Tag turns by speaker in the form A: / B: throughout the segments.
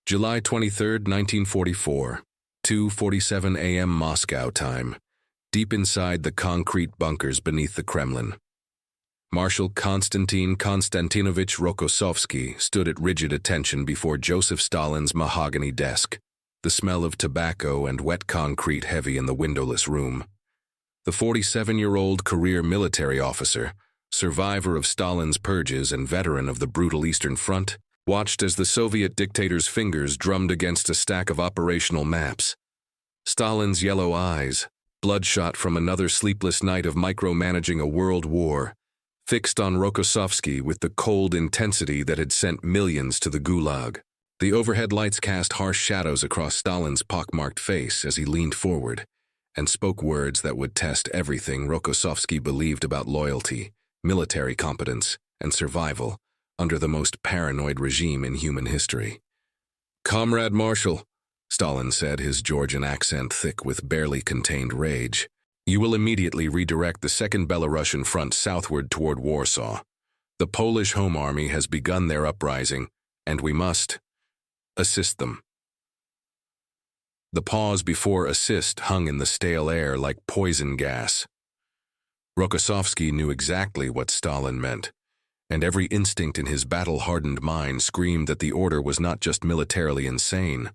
A: July 23, 1944, 2:47 a.m. Moscow time, deep inside the concrete bunkers beneath the Kremlin. Marshal Konstantin Konstantinovich Rokossovsky stood at rigid attention before Joseph Stalin's mahogany desk, the smell of tobacco and wet concrete heavy in the windowless room. The 47-year-old career military officer, survivor of Stalin's purges and veteran of the brutal Eastern Front, watched as the Soviet dictator's fingers drummed against a stack of operational maps. Stalin's yellow eyes, bloodshot from another sleepless night of micromanaging a world war, fixed on Rokossovsky with the cold intensity that had sent millions to the Gulag. The overhead lights cast harsh shadows across Stalin's pockmarked face as he leaned forward and spoke words that would test everything Rokossovsky believed about loyalty, military competence, and survival under the most paranoid regime in human history. "Comrade Marshal," Stalin said, his Georgian accent thick with barely contained rage, "you will immediately redirect the Second Belarusian Front southward toward Warsaw. The Polish Home Army has begun their uprising, and we must assist them." The pause before assist hung in the stale air like poison gas. Rokossovsky knew exactly what Stalin meant, and every instinct in his battle-hardened mind screamed that the order was not just militarily insane,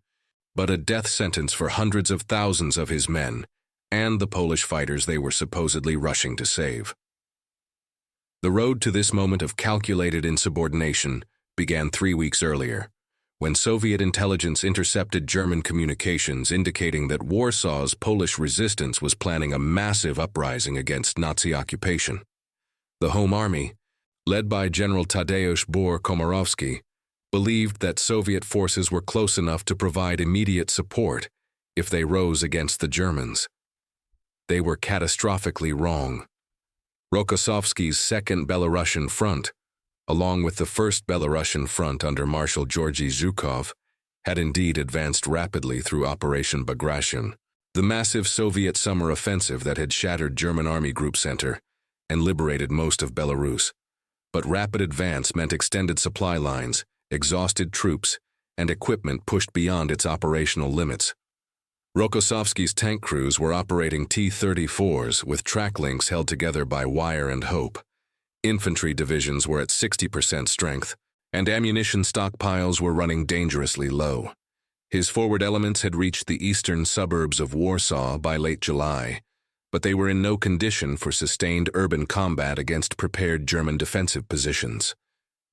A: but a death sentence for hundreds of thousands of his men and the Polish fighters they were supposedly rushing to save. The road to this moment of calculated insubordination began 3 weeks earlier, when Soviet intelligence intercepted German communications indicating that Warsaw's Polish resistance was planning a massive uprising against Nazi occupation. The Home Army, led by General Tadeusz Komorowski, believed that Soviet forces were close enough to provide immediate support if they rose against the Germans. They were catastrophically wrong. Rokossovsky's Second Belarusian Front, along with the First Belarusian Front under Marshal Georgy Zhukov, had indeed advanced rapidly through Operation Bagration, the massive Soviet summer offensive that had shattered German Army Group Center and liberated most of Belarus. But rapid advance meant extended supply lines, exhausted troops, and equipment pushed beyond its operational limits. Rokossovsky's tank crews were operating T-34s with track links held together by wire and hope. Infantry divisions were at 60% strength, and ammunition stockpiles were running dangerously low. His forward elements had reached the eastern suburbs of Warsaw by late July, but they were in no condition for sustained urban combat against prepared German defensive positions.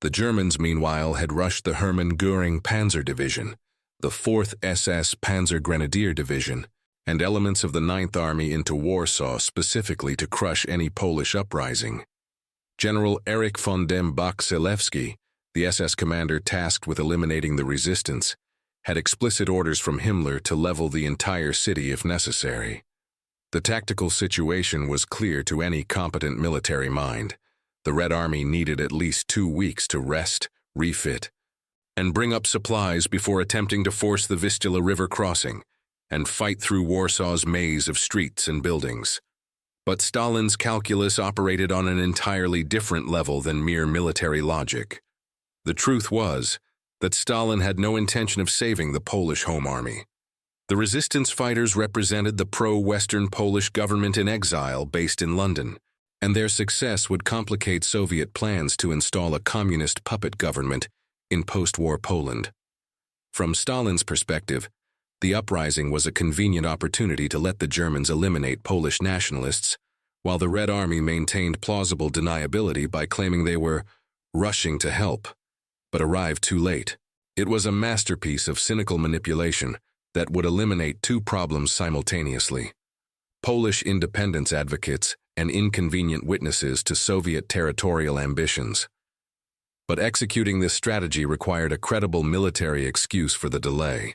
A: The Germans, meanwhile, had rushed the Hermann Göring Panzer Division, the 4th SS Panzer Grenadier Division, and elements of the 9th Army into Warsaw specifically to crush any Polish uprising. General Erich von dem Bach-Selewski, the SS commander tasked with eliminating the resistance, had explicit orders from Himmler to level the entire city if necessary. The tactical situation was clear to any competent military mind. The Red Army needed at least 2 weeks to rest, refit, and bring up supplies before attempting to force the Vistula River crossing and fight through Warsaw's maze of streets and buildings. But Stalin's calculus operated on an entirely different level than mere military logic. The truth was that Stalin had no intention of saving the Polish Home Army. The resistance fighters represented the pro-Western Polish government in exile based in London, and their success would complicate Soviet plans to install a communist puppet government in post-war Poland. From Stalin's perspective, the uprising was a convenient opportunity to let the Germans eliminate Polish nationalists, while the Red Army maintained plausible deniability by claiming they were rushing to help, but arrived too late. It was a masterpiece of cynical manipulation that would eliminate 2 problems simultaneously: Polish independence advocates and inconvenient witnesses to Soviet territorial ambitions. But executing this strategy required a credible military excuse for the delay,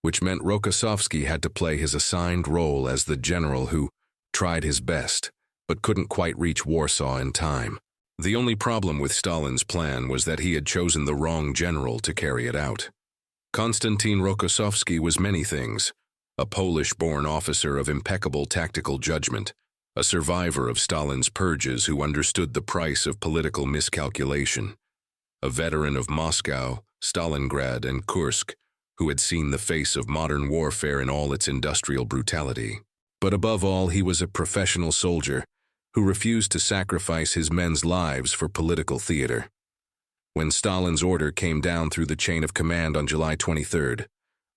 A: which meant Rokossovsky had to play his assigned role as the general who tried his best, but couldn't quite reach Warsaw in time. The only problem with Stalin's plan was that he had chosen the wrong general to carry it out. Konstantin Rokossovsky was many things: a Polish-born officer of impeccable tactical judgment, a survivor of Stalin's purges who understood the price of political miscalculation, a veteran of Moscow, Stalingrad, and Kursk, who had seen the face of modern warfare in all its industrial brutality. But above all, he was a professional soldier who refused to sacrifice his men's lives for political theater. When Stalin's order came down through the chain of command on July 23rd,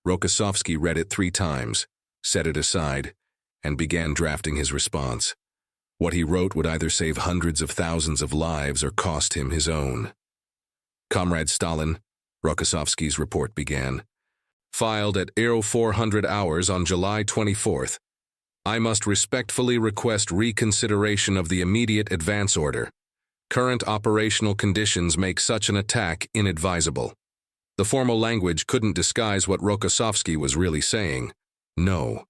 A: Rokossovsky read it 3 times, set it aside, and began drafting his response. What he wrote would either save hundreds of thousands of lives or cost him his own. Comrade Stalin, Rokossovsky's report began. Filed at 0400 hours on July 24th. I must respectfully request reconsideration of the immediate advance order. Current operational conditions make such an attack inadvisable. The formal language couldn't disguise what Rokossovsky was really saying. No.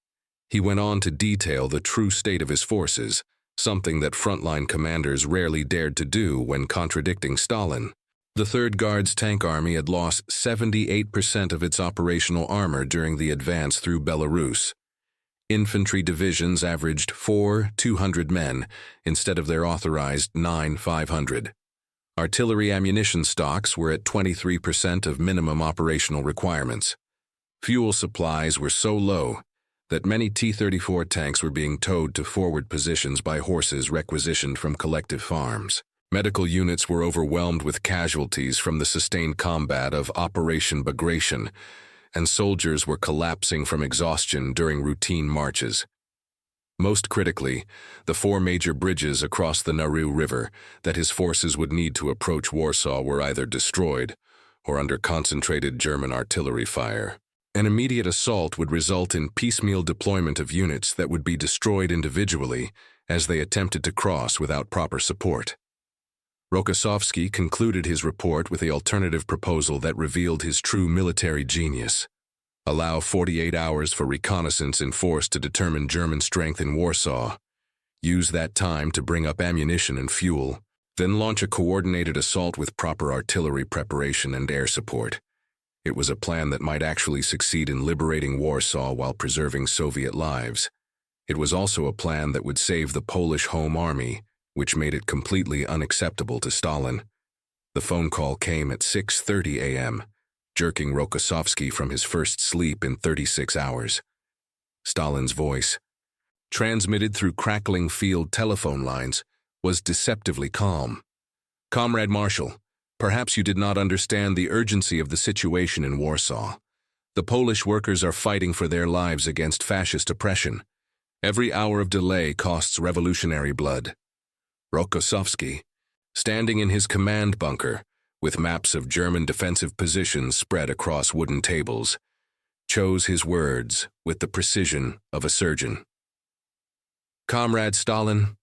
A: He went on to detail the true state of his forces, something that frontline commanders rarely dared to do when contradicting Stalin. The 3rd Guards Tank Army had lost 78% of its operational armor during the advance through Belarus. Infantry divisions averaged 4,200 men instead of their authorized 9,500. Artillery ammunition stocks were at 23% of minimum operational requirements. Fuel supplies were so low that many T-34 tanks were being towed to forward positions by horses requisitioned from collective farms. Medical units were overwhelmed with casualties from the sustained combat of Operation Bagration, and soldiers were collapsing from exhaustion during routine marches. Most critically, the 4 major bridges across the Narew River that his forces would need to approach Warsaw were either destroyed or under concentrated German artillery fire. An immediate assault would result in piecemeal deployment of units that would be destroyed individually as they attempted to cross without proper support. Rokossovsky concluded his report with the alternative proposal that revealed his true military genius. Allow 48 hours for reconnaissance in force to determine German strength in Warsaw. Use that time to bring up ammunition and fuel, then launch a coordinated assault with proper artillery preparation and air support. It was a plan that might actually succeed in liberating Warsaw while preserving Soviet lives. It was also a plan that would save the Polish Home Army, which made it completely unacceptable to Stalin. The phone call came at 6:30 a.m., jerking Rokossovsky from his first sleep in 36 hours. Stalin's voice, transmitted through crackling field telephone lines, was deceptively calm. Comrade Marshal, perhaps you did not understand the urgency of the situation in Warsaw. The Polish workers are fighting for their lives against fascist oppression. Every hour of delay costs revolutionary blood. Rokossovsky, standing in his command bunker, with maps of German defensive positions spread across wooden tables, chose his words with the precision of a surgeon. Comrade Stalin,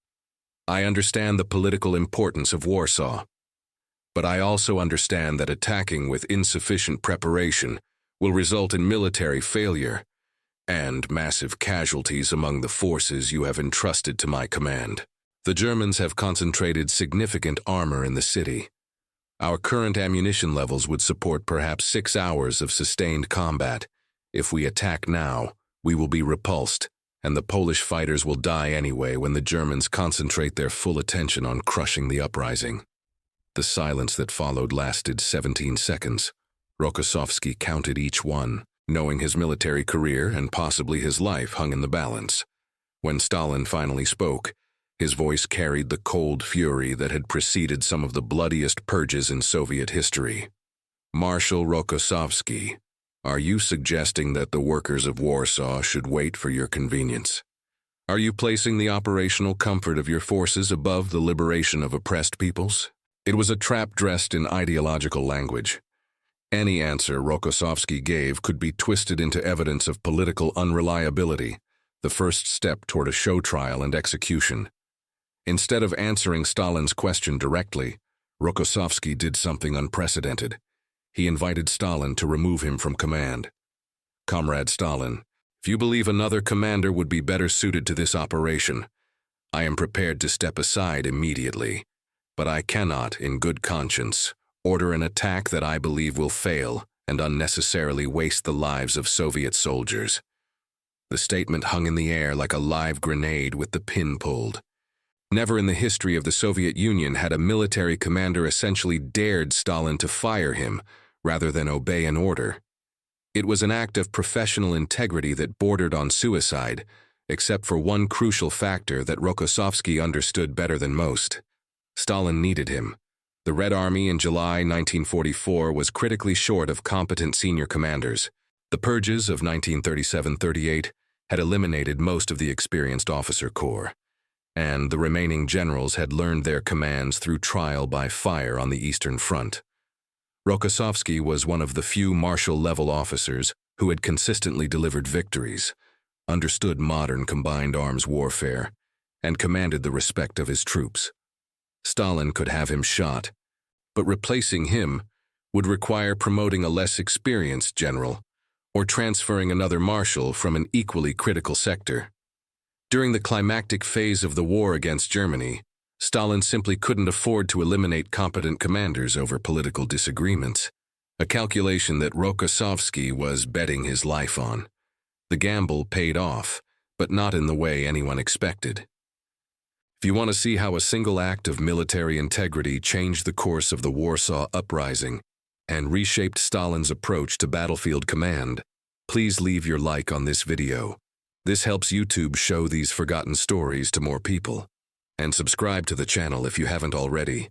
A: I understand the political importance of Warsaw, but I also understand that attacking with insufficient preparation will result in military failure and massive casualties among the forces you have entrusted to my command. The Germans have concentrated significant armor in the city. Our current ammunition levels would support perhaps 6 hours of sustained combat. If we attack now, we will be repulsed, and the Polish fighters will die anyway when the Germans concentrate their full attention on crushing the uprising. The silence that followed lasted 17 seconds. Rokossovsky counted each one, knowing his military career and possibly his life hung in the balance. When Stalin finally spoke, his voice carried the cold fury that had preceded some of the bloodiest purges in Soviet history. Marshal Rokossovsky, are you suggesting that the workers of Warsaw should wait for your convenience? Are you placing the operational comfort of your forces above the liberation of oppressed peoples? It was a trap dressed in ideological language. Any answer Rokossovsky gave could be twisted into evidence of political unreliability, the first step toward a show trial and execution. Instead of answering Stalin's question directly, Rokossovsky did something unprecedented. He invited Stalin to remove him from command. Comrade Stalin, if you believe another commander would be better suited to this operation, I am prepared to step aside immediately, but I cannot, in good conscience, order an attack that I believe will fail and unnecessarily waste the lives of Soviet soldiers. The statement hung in the air like a live grenade with the pin pulled. Never in the history of the Soviet Union had a military commander essentially dared Stalin to fire him rather than obey an order. It was an act of professional integrity that bordered on suicide, except for one crucial factor that Rokossovsky understood better than most. Stalin needed him. The Red Army in July 1944 was critically short of competent senior commanders. The purges of 1937–38 had eliminated most of the experienced officer corps, and the remaining generals had learned their commands through trial by fire on the Eastern Front. Rokossovsky was one of the few marshal-level officers who had consistently delivered victories, understood modern combined arms warfare, and commanded the respect of his troops. Stalin could have him shot, but replacing him would require promoting a less experienced general or transferring another marshal from an equally critical sector. During the climactic phase of the war against Germany, Stalin simply couldn't afford to eliminate competent commanders over political disagreements, a calculation that Rokossovsky was betting his life on. The gamble paid off, but not in the way anyone expected. If you want to see how a single act of military integrity changed the course of the Warsaw Uprising and reshaped Stalin's approach to battlefield command, please leave your like on this video. This helps YouTube show these forgotten stories to more people. And subscribe to the channel if you haven't already,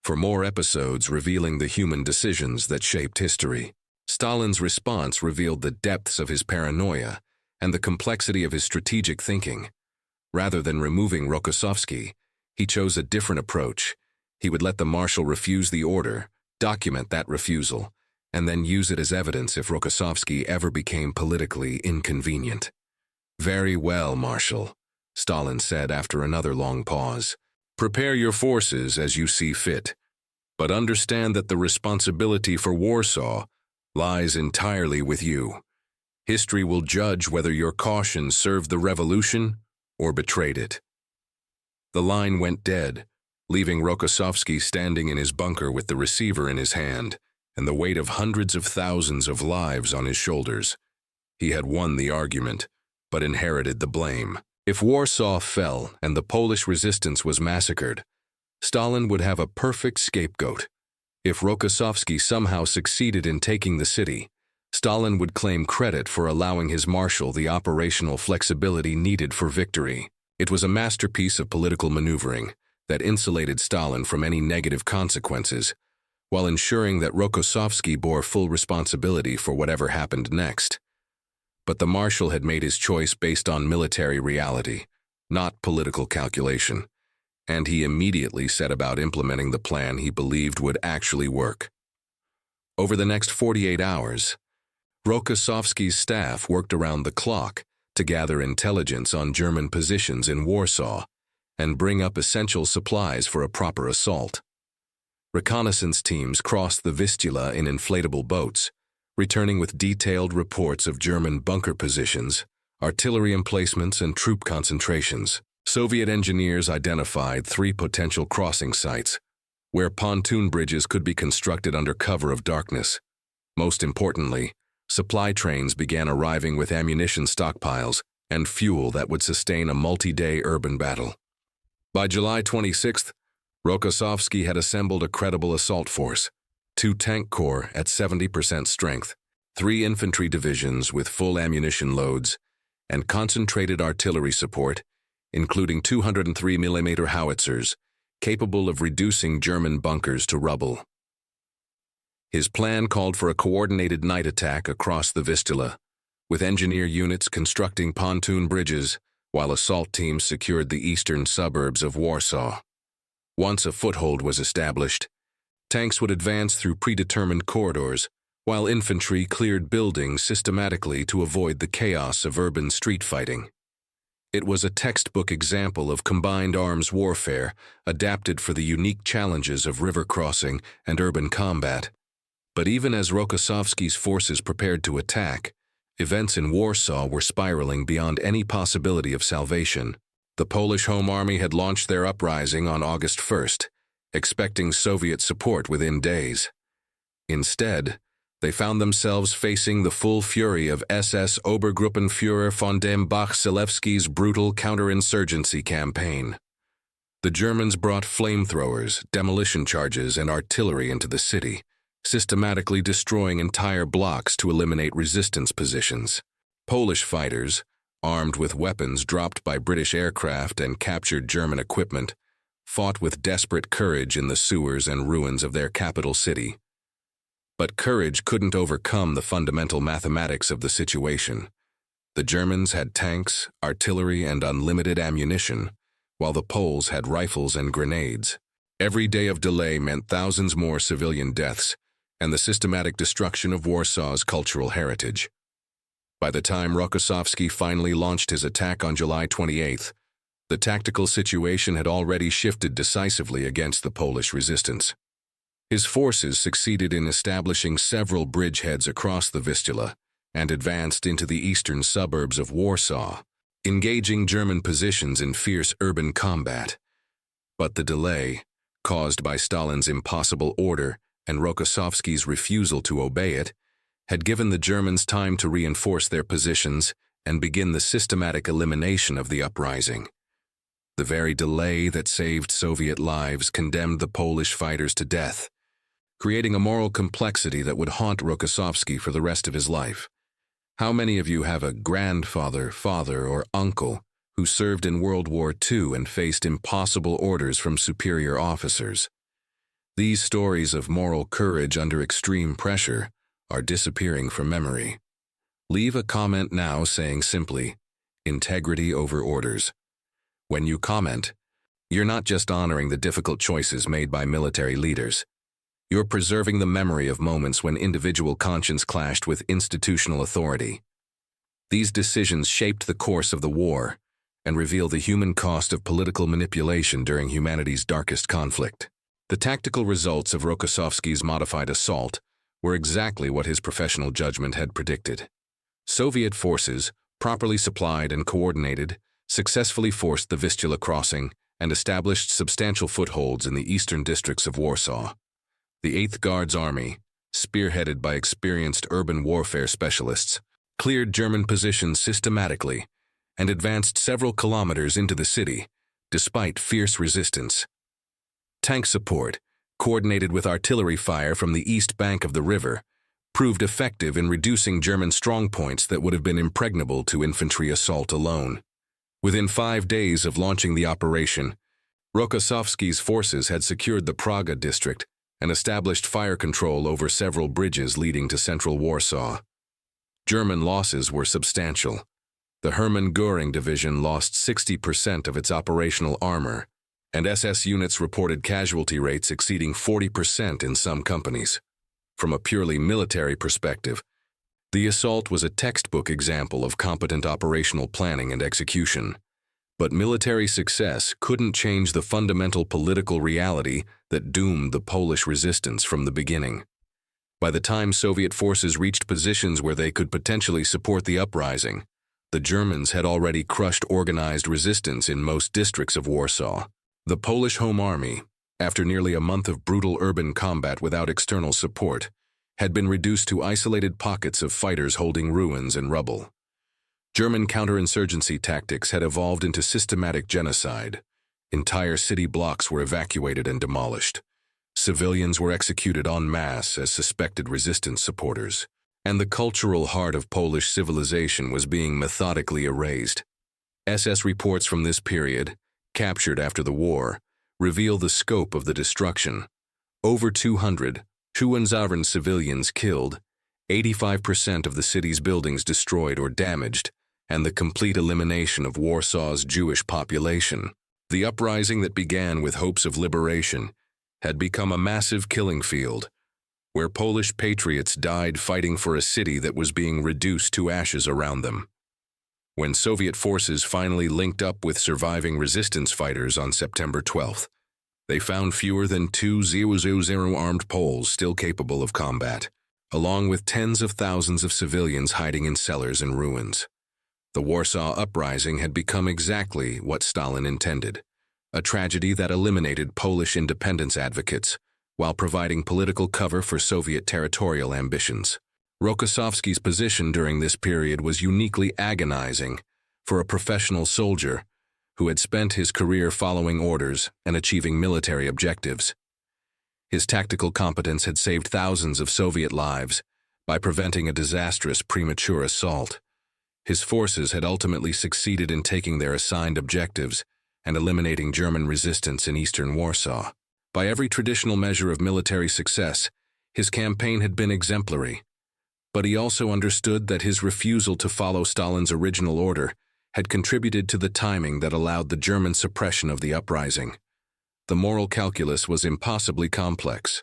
A: for more episodes revealing the human decisions that shaped history. Stalin's response revealed the depths of his paranoia and the complexity of his strategic thinking. Rather than removing Rokossovsky, he chose a different approach. He would let the marshal refuse the order, document that refusal, and then use it as evidence if Rokossovsky ever became politically inconvenient. "Very well, Marshal," Stalin said after another long pause. "Prepare your forces as you see fit, but understand that the responsibility for Warsaw lies entirely with you. History will judge whether your caution served the revolution or betrayed it." The line went dead, leaving Rokossovsky standing in his bunker with the receiver in his hand and the weight of hundreds of thousands of lives on his shoulders. He had won the argument, but inherited the blame. If Warsaw fell and the Polish resistance was massacred, Stalin would have a perfect scapegoat. If Rokossovsky somehow succeeded in taking the city, Stalin would claim credit for allowing his marshal the operational flexibility needed for victory. It was a masterpiece of political maneuvering that insulated Stalin from any negative consequences, while ensuring that Rokossovsky bore full responsibility for whatever happened next. But the marshal had made his choice based on military reality, not political calculation, and he immediately set about implementing the plan he believed would actually work. Over the next 48 hours, Rokossovsky's staff worked around the clock to gather intelligence on German positions in Warsaw and bring up essential supplies for a proper assault. Reconnaissance teams crossed the Vistula in inflatable boats, returning with detailed reports of German bunker positions, artillery emplacements, and troop concentrations. Soviet engineers identified 3 potential crossing sites, where pontoon bridges could be constructed under cover of darkness. Most importantly, supply trains began arriving with ammunition stockpiles and fuel that would sustain a multi-day urban battle. By July 26th, Rokossovsky had assembled a credible assault force: 2 tank corps at 70% strength, 3 infantry divisions with full ammunition loads, and concentrated artillery support, including 203mm howitzers, capable of reducing German bunkers to rubble. His plan called for a coordinated night attack across the Vistula, with engineer units constructing pontoon bridges, while assault teams secured the eastern suburbs of Warsaw. Once a foothold was established, tanks would advance through predetermined corridors, while infantry cleared buildings systematically to avoid the chaos of urban street fighting. It was a textbook example of combined arms warfare adapted for the unique challenges of river crossing and urban combat. But even as Rokossovsky's forces prepared to attack, events in Warsaw were spiraling beyond any possibility of salvation. The Polish Home Army had launched their uprising on August 1st, expecting Soviet support within days. Instead, they found themselves facing the full fury of SS Obergruppenführer von dem Bach-Selewski's brutal counterinsurgency campaign. The Germans brought flamethrowers, demolition charges, and artillery into the city, systematically destroying entire blocks to eliminate resistance positions. Polish fighters, armed with weapons dropped by British aircraft and captured German equipment, fought with desperate courage in the sewers and ruins of their capital city. But courage couldn't overcome the fundamental mathematics of the situation. The Germans had tanks, artillery, and unlimited ammunition, while the Poles had rifles and grenades. Every day of delay meant thousands more civilian deaths and the systematic destruction of Warsaw's cultural heritage. By the time Rokossovsky finally launched his attack on July 28th, the tactical situation had already shifted decisively against the Polish resistance. His forces succeeded in establishing several bridgeheads across the Vistula and advanced into the eastern suburbs of Warsaw, engaging German positions in fierce urban combat. But the delay, caused by Stalin's impossible order and Rokossovsky's refusal to obey it, had given the Germans time to reinforce their positions and begin the systematic elimination of the uprising. The very delay that saved Soviet lives condemned the Polish fighters to death, creating a moral complexity that would haunt Rokossovsky for the rest of his life. How many of you have a grandfather, father, or uncle who served in World War II and faced impossible orders from superior officers? These stories of moral courage under extreme pressure are disappearing from memory. Leave a comment now saying simply, integrity over orders. When you comment, you're not just honoring the difficult choices made by military leaders. You're preserving the memory of moments when individual conscience clashed with institutional authority. These decisions shaped the course of the war and reveal the human cost of political manipulation during humanity's darkest conflict. The tactical results of Rokossovsky's modified assault were exactly what his professional judgment had predicted. Soviet forces, properly supplied and coordinated, successfully forced the Vistula crossing and established substantial footholds in the eastern districts of Warsaw. The 8th Guards Army, spearheaded by experienced urban warfare specialists, cleared German positions systematically and advanced several kilometers into the city, despite fierce resistance. Tank support, coordinated with artillery fire from the east bank of the river, proved effective in reducing German strongpoints that would have been impregnable to infantry assault alone. Within 5 days of launching the operation, Rokossovsky's forces had secured the Praga district and established fire control over several bridges leading to central Warsaw. German losses were substantial. The Hermann Göring division lost 60% of its operational armor, and SS units reported casualty rates exceeding 40% in some companies. From a purely military perspective, the assault was a textbook example of competent operational planning and execution. But military success couldn't change the fundamental political reality that doomed the Polish resistance from the beginning. By the time Soviet forces reached positions where they could potentially support the uprising, the Germans had already crushed organized resistance in most districts of Warsaw. The Polish Home Army, after nearly a month of brutal urban combat without external support, had been reduced to isolated pockets of fighters holding ruins and rubble. German counterinsurgency tactics had evolved into systematic genocide. Entire city blocks were evacuated and demolished. Civilians were executed en masse as suspected resistance supporters, and the cultural heart of Polish civilization was being methodically erased. SS reports from this period, captured after the war, reveal the scope of the destruction. Over 200 Hohenzollern civilians killed, 85% of the city's buildings destroyed or damaged, and the complete elimination of Warsaw's Jewish population. The uprising that began with hopes of liberation had become a massive killing field, where Polish patriots died fighting for a city that was being reduced to ashes around them. When Soviet forces finally linked up with surviving resistance fighters on September 12th, they found fewer than 2,000 armed Poles still capable of combat, along with tens of thousands of civilians hiding in cellars and ruins. The Warsaw Uprising had become exactly what Stalin intended, a tragedy that eliminated Polish independence advocates while providing political cover for Soviet territorial ambitions. Rokossovsky's position during this period was uniquely agonizing for a professional soldier who had spent his career following orders and achieving military objectives. His tactical competence had saved thousands of Soviet lives by preventing a disastrous premature assault. His forces had ultimately succeeded in taking their assigned objectives and eliminating German resistance in eastern Warsaw. By every traditional measure of military success, his campaign had been exemplary. But he also understood that his refusal to follow Stalin's original order had contributed to the timing that allowed the German suppression of the uprising. The moral calculus was impossibly complex.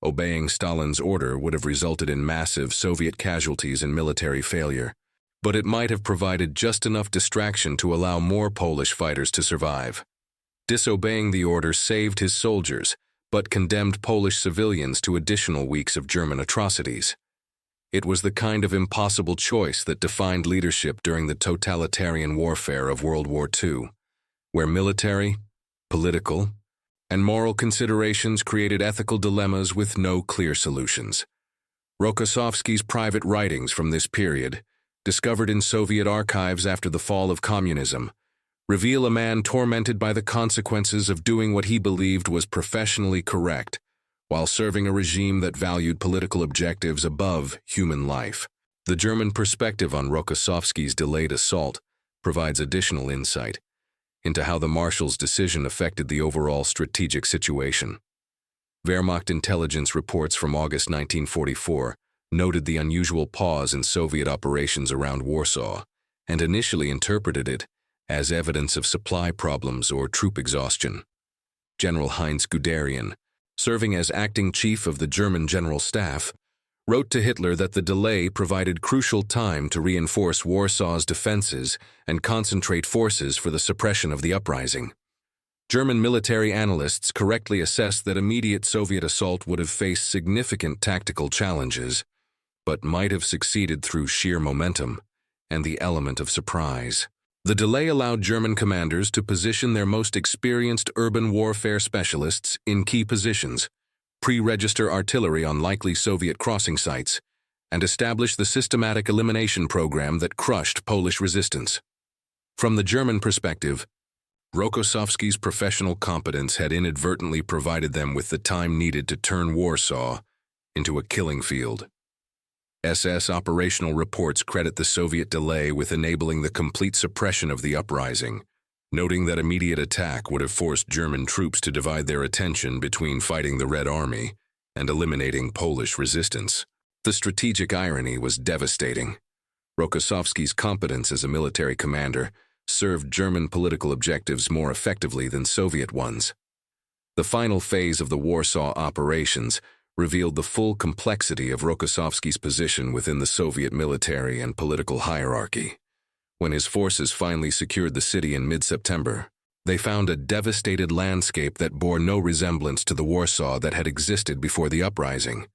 A: Obeying Stalin's order would have resulted in massive Soviet casualties and military failure, but it might have provided just enough distraction to allow more Polish fighters to survive. Disobeying the order saved his soldiers, but condemned Polish civilians to additional weeks of German atrocities. It was the kind of impossible choice that defined leadership during the totalitarian warfare of World War II, where military, political, and moral considerations created ethical dilemmas with no clear solutions. Rokossovsky's private writings from this period, discovered in Soviet archives after the fall of communism, reveal a man tormented by the consequences of doing what he believed was professionally correct, while serving a regime that valued political objectives above human life. The German perspective on Rokossovsky's delayed assault provides additional insight into how the Marshal's decision affected the overall strategic situation. Wehrmacht intelligence reports from August 1944 noted the unusual pause in Soviet operations around Warsaw and initially interpreted it as evidence of supply problems or troop exhaustion. General Heinz Guderian, serving as acting chief of the German General Staff, wrote to Hitler that the delay provided crucial time to reinforce Warsaw's defenses and concentrate forces for the suppression of the uprising. German military analysts correctly assessed that immediate Soviet assault would have faced significant tactical challenges, but might have succeeded through sheer momentum and the element of surprise. The delay allowed German commanders to position their most experienced urban warfare specialists in key positions, pre-register artillery on likely Soviet crossing sites, and establish the systematic elimination program that crushed Polish resistance. From the German perspective, Rokossovsky's professional competence had inadvertently provided them with the time needed to turn Warsaw into a killing field. SS operational reports credit the Soviet delay with enabling the complete suppression of the uprising, noting that immediate attack would have forced German troops to divide their attention between fighting the Red Army and eliminating Polish resistance. The strategic irony was devastating. Rokossovsky's competence as a military commander served German political objectives more effectively than Soviet ones. The final phase of the Warsaw operations revealed the full complexity of Rokossovsky's position within the Soviet military and political hierarchy. When his forces finally secured the city in mid-September, they found a devastated landscape that bore no resemblance to the Warsaw that had existed before the uprising.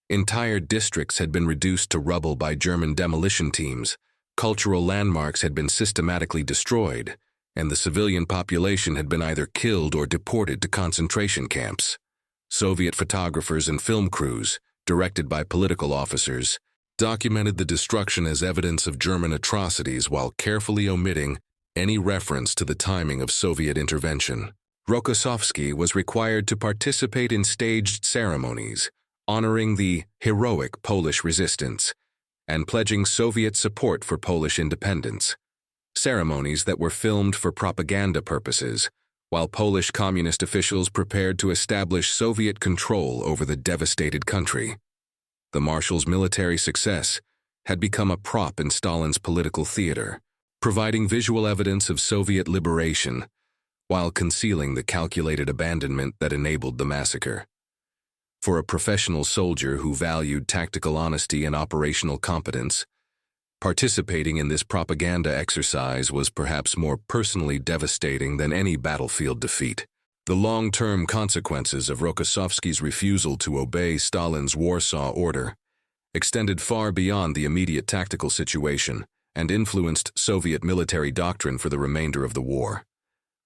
A: Entire districts had been reduced to rubble by German demolition teams, cultural landmarks had been systematically destroyed, and the civilian population had been either killed or deported to concentration camps. Soviet photographers and film crews, directed by political officers, documented the destruction as evidence of German atrocities while carefully omitting any reference to the timing of Soviet intervention. Rokossovsky was required to participate in staged ceremonies, honoring the heroic Polish resistance and pledging Soviet support for Polish independence. Ceremonies that were filmed for propaganda purposes, while Polish communist officials prepared to establish Soviet control over the devastated country. The Marshal's military success had become a prop in Stalin's political theater, providing visual evidence of Soviet liberation while concealing the calculated abandonment that enabled the massacre. For a professional soldier who valued tactical honesty and operational competence, participating in this propaganda exercise was perhaps more personally devastating than any battlefield defeat. The long-term consequences of Rokossovsky's refusal to obey Stalin's Warsaw Order extended far beyond the immediate tactical situation and influenced Soviet military doctrine for the remainder of the war.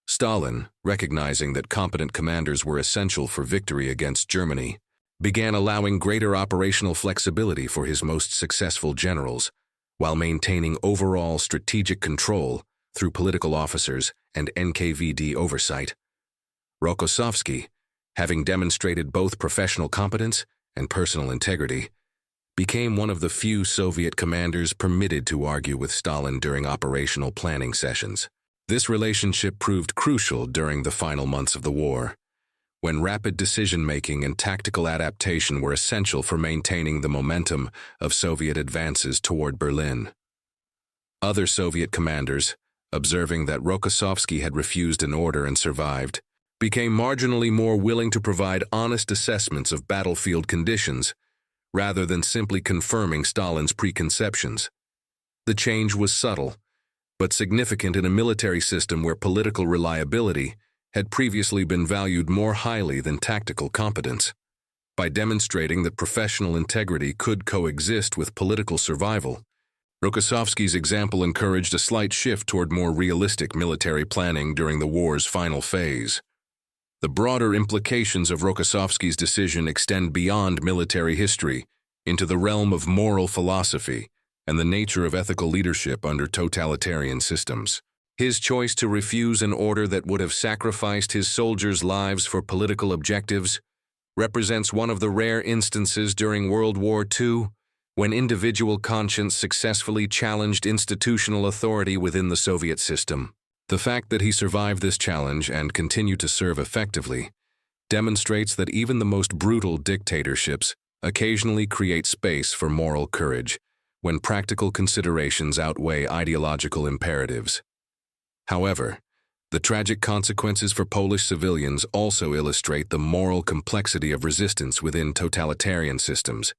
A: Stalin, recognizing that competent commanders were essential for victory against Germany, began allowing greater operational flexibility for his most successful generals, while maintaining overall strategic control through political officers and NKVD oversight. Rokossovsky, having demonstrated both professional competence and personal integrity, became one of the few Soviet commanders permitted to argue with Stalin during operational planning sessions. This relationship proved crucial during the final months of the war, when rapid decision-making and tactical adaptation were essential for maintaining the momentum of Soviet advances toward Berlin. Other Soviet commanders, observing that Rokossovsky had refused an order and survived, became marginally more willing to provide honest assessments of battlefield conditions rather than simply confirming Stalin's preconceptions. The change was subtle, but significant in a military system where political reliability had previously been valued more highly than tactical competence. By demonstrating that professional integrity could coexist with political survival, Rokossovsky's example encouraged a slight shift toward more realistic military planning during the war's final phase. The broader implications of Rokossovsky's decision extend beyond military history into the realm of moral philosophy and the nature of ethical leadership under totalitarian systems. His choice to refuse an order that would have sacrificed his soldiers' lives for political objectives represents one of the rare instances during World War II when individual conscience successfully challenged institutional authority within the Soviet system. The fact that he survived this challenge and continued to serve effectively demonstrates that even the most brutal dictatorships occasionally create space for moral courage when practical considerations outweigh ideological imperatives. However, the tragic consequences for Polish civilians also illustrate the moral complexity of resistance within totalitarian systems,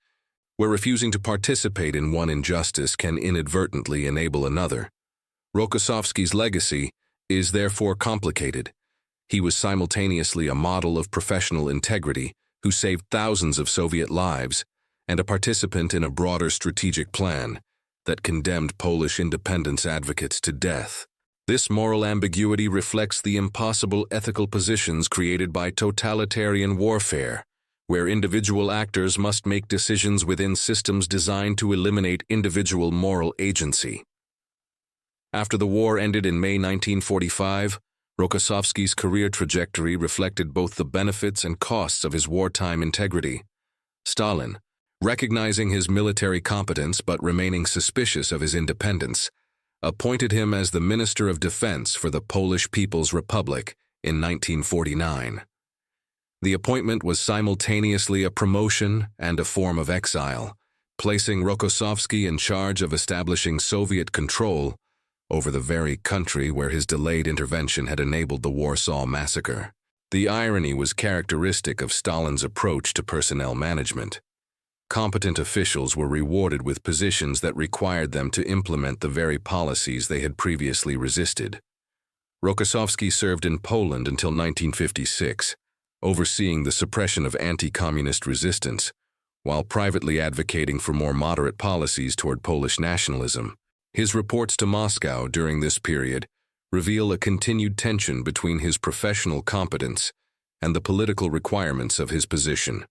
A: where refusing to participate in one injustice can inadvertently enable another. Rokossovsky's legacy is therefore complicated. He was simultaneously a model of professional integrity who saved thousands of Soviet lives and a participant in a broader strategic plan that condemned Polish independence advocates to death. This moral ambiguity reflects the impossible ethical positions created by totalitarian warfare, where individual actors must make decisions within systems designed to eliminate individual moral agency. After the war ended in May 1945, Rokossovsky's career trajectory reflected both the benefits and costs of his wartime integrity. Stalin, recognizing his military competence but remaining suspicious of his independence, appointed him as the Minister of Defense for the Polish People's Republic in 1949. The appointment was simultaneously a promotion and a form of exile, placing Rokossovsky in charge of establishing Soviet control over the very country where his delayed intervention had enabled the Warsaw Massacre. The irony was characteristic of Stalin's approach to personnel management. Competent officials were rewarded with positions that required them to implement the very policies they had previously resisted. Rokossovsky served in Poland until 1956, overseeing the suppression of anti-communist resistance, while privately advocating for more moderate policies toward Polish nationalism. His reports to Moscow during this period reveal a continued tension between his professional competence and the political requirements of his position.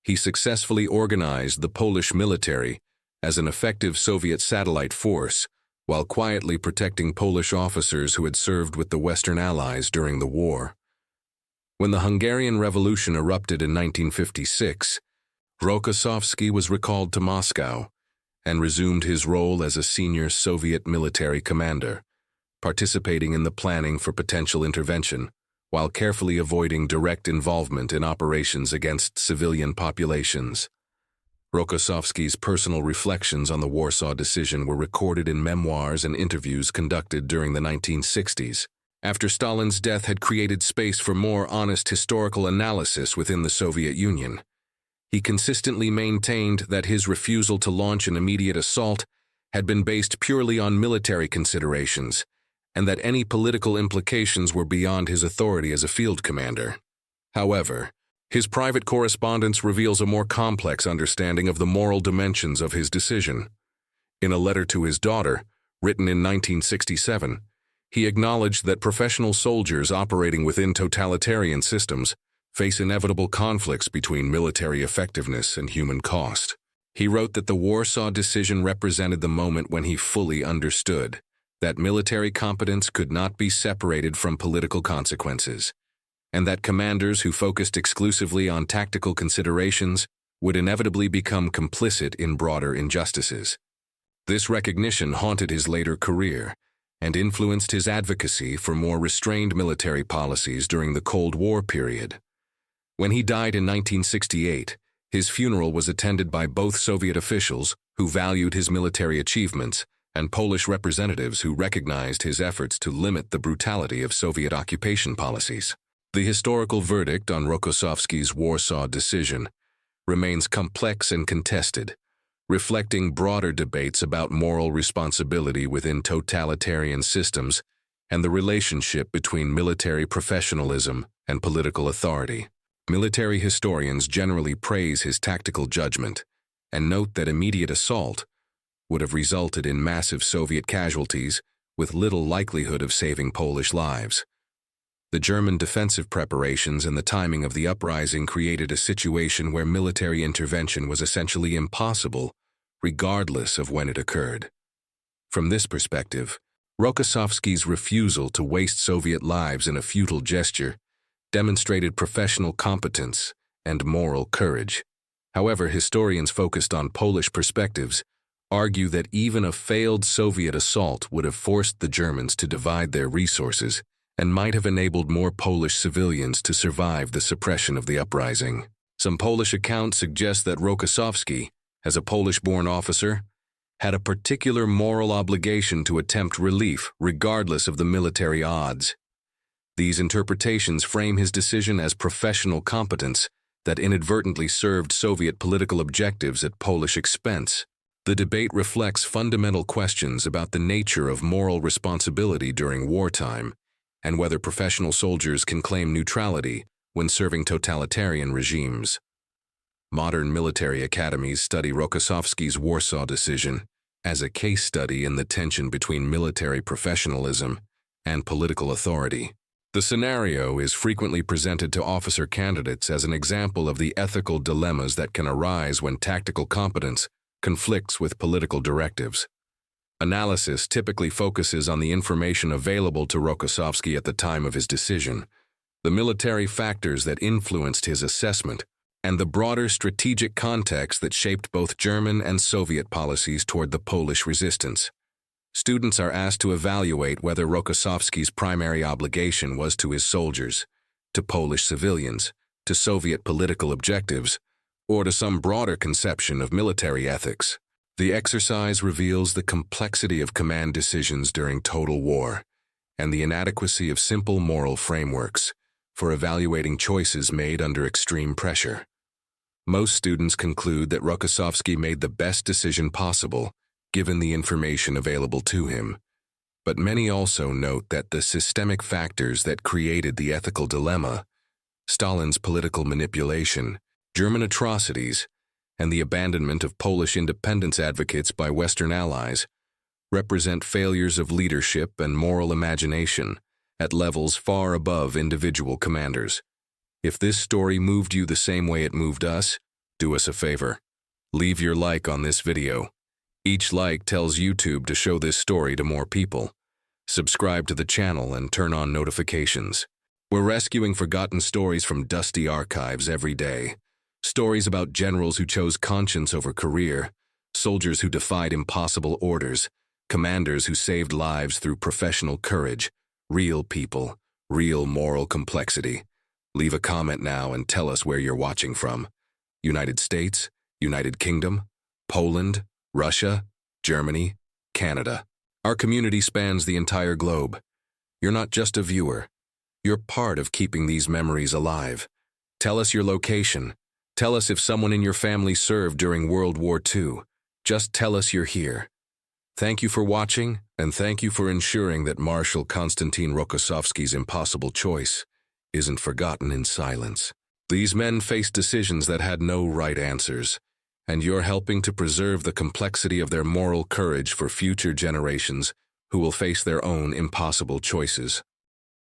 A: He successfully organized the Polish military as an effective Soviet satellite force, while quietly protecting Polish officers who had served with the Western Allies during the war. When the Hungarian Revolution erupted in 1956, Rokossovsky was recalled to Moscow and resumed his role as a senior Soviet military commander, participating in the planning for potential intervention, while carefully avoiding direct involvement in operations against civilian populations. Rokossovsky's personal reflections on the Warsaw Decision were recorded in memoirs and interviews conducted during the 1960s, after Stalin's death had created space for more honest historical analysis within the Soviet Union. He consistently maintained that his refusal to launch an immediate assault had been based purely on military considerations, and that any political implications were beyond his authority as a field commander. However, his private correspondence reveals a more complex understanding of the moral dimensions of his decision. In a letter to his daughter, written in 1967, he acknowledged that professional soldiers operating within totalitarian systems face inevitable conflicts between military effectiveness and human cost. He wrote that the Warsaw Decision represented the moment when he fully understood that military competence could not be separated from political consequences. and that commanders who focused exclusively on tactical considerations would inevitably become complicit in broader injustices. This recognition haunted his later career and influenced his advocacy for more restrained military policies during the Cold War period. When he died in 1968, his funeral was attended by both Soviet officials who valued his military achievements and Polish representatives who recognized his efforts to limit the brutality of Soviet occupation policies. The historical verdict on Rokossovsky's Warsaw Decision remains complex and contested, reflecting broader debates about moral responsibility within totalitarian systems and the relationship between military professionalism and political authority. Military historians generally praise his tactical judgment and note that immediate assault would have resulted in massive Soviet casualties with little likelihood of saving Polish lives. The German defensive preparations and the timing of the uprising created a situation where military intervention was essentially impossible, regardless of when it occurred. From this perspective, Rokossovsky's refusal to waste Soviet lives in a futile gesture demonstrated professional competence and moral courage. However, historians focused on Polish perspectives argue that even a failed Soviet assault would have forced the Germans to divide their resources and might have enabled more Polish civilians to survive the suppression of the uprising. Some Polish accounts suggest that Rokossovsky, as a Polish-born officer, had a particular moral obligation to attempt relief regardless of the military odds. These interpretations frame his decision as professional competence that inadvertently served Soviet political objectives at Polish expense. The debate reflects fundamental questions about the nature of moral responsibility during wartime and whether professional soldiers can claim neutrality when serving totalitarian regimes. Modern military academies study Rokossovsky's Warsaw Decision as a case study in the tension between military professionalism and political authority. The scenario is frequently presented to officer candidates as an example of the ethical dilemmas that can arise when tactical competence conflicts with political directives. Analysis typically focuses on the information available to Rokossovsky at the time of his decision, the military factors that influenced his assessment, and the broader strategic context that shaped both German and Soviet policies toward the Polish resistance. Students are asked to evaluate whether Rokossovsky's primary obligation was to his soldiers, to Polish civilians, to Soviet political objectives, or to some broader conception of military ethics. The exercise reveals the complexity of command decisions during total war and the inadequacy of simple moral frameworks for evaluating choices made under extreme pressure. Most students conclude that Rokossovsky made the best decision possible given the information available to him, but many also note that the systemic factors that created the ethical dilemma, Stalin's political manipulation, German atrocities, and the abandonment of Polish independence advocates by Western allies, represent failures of leadership and moral imagination at levels far above individual commanders. If this story moved you the same way it moved us, do us a favor. Leave your like on this video. Each like tells YouTube to show this story to more people. Subscribe to the channel and turn on notifications. We're rescuing forgotten stories from dusty archives every day. Stories about generals who chose conscience over career, soldiers who defied impossible orders, commanders who saved lives through professional courage, real people, real moral complexity. Leave a comment now and tell us where you're watching from. United States, United Kingdom, Poland, Russia, Germany, Canada. Our community spans the entire globe. You're not just a viewer. You're part of keeping these memories alive. Tell us your location. Tell us if someone in your family served during World War II. Just tell us you're here. Thank you for watching, and thank you for ensuring that Marshal Konstantin Rokossovsky's impossible choice isn't forgotten in silence. These men faced decisions that had no right answers, and you're helping to preserve the complexity of their moral courage for future generations who will face their own impossible choices.